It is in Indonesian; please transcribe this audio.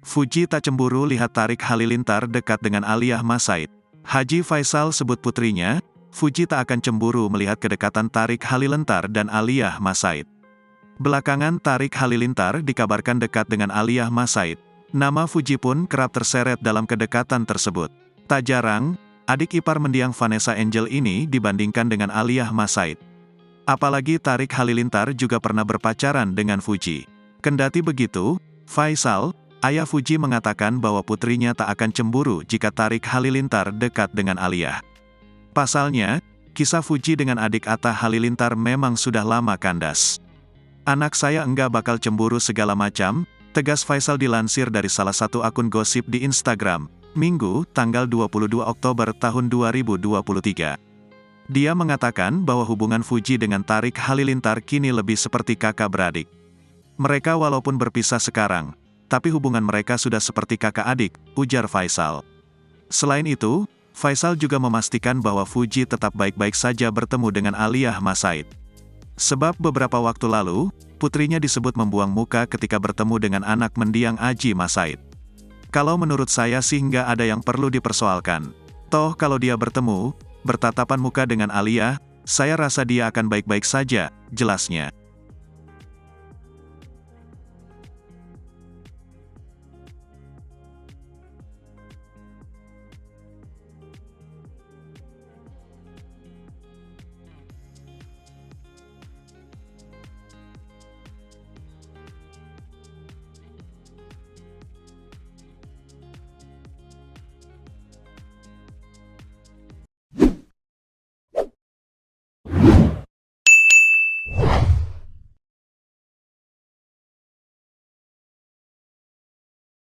Fuji tak cemburu lihat Tarik Halilintar dekat dengan Aliyah Masaid. Haji Faisal sebut putrinya, Fuji tak akan cemburu melihat kedekatan Tarik Halilintar dan Aliyah Masaid. Belakangan Tarik Halilintar dikabarkan dekat dengan Aliyah Masaid. Nama Fuji pun kerap terseret dalam kedekatan tersebut. Tak jarang, adik ipar mendiang Vanessa Angel ini dibandingkan dengan Aliyah Masaid. Apalagi Tarik Halilintar juga pernah berpacaran dengan Fuji. Kendati begitu, Faisal, ayah Fuji mengatakan bahwa putrinya tak akan cemburu jika Tarik Halilintar dekat dengan Aliyah. Pasalnya, kisah Fuji dengan adik Atta Halilintar memang sudah lama kandas. "Anak saya enggak bakal cemburu segala macam," tegas Faisal dilansir dari salah satu akun gosip di Instagram, Minggu, tanggal 22 Oktober tahun 2023. Dia mengatakan bahwa hubungan Fuji dengan Tarik Halilintar kini lebih seperti kakak beradik. "Mereka walaupun berpisah sekarang, tapi hubungan mereka sudah seperti kakak adik," ujar Faisal. Selain itu, Faisal juga memastikan bahwa Fuji tetap baik-baik saja bertemu dengan Aliyah Masaid. Sebab beberapa waktu lalu, putrinya disebut membuang muka ketika bertemu dengan anak mendiang Aji Masaid. "Kalau menurut saya sih nggak ada yang perlu dipersoalkan. Toh kalau dia bertemu, bertatapan muka dengan Aliyah, saya rasa dia akan baik-baik saja," jelasnya.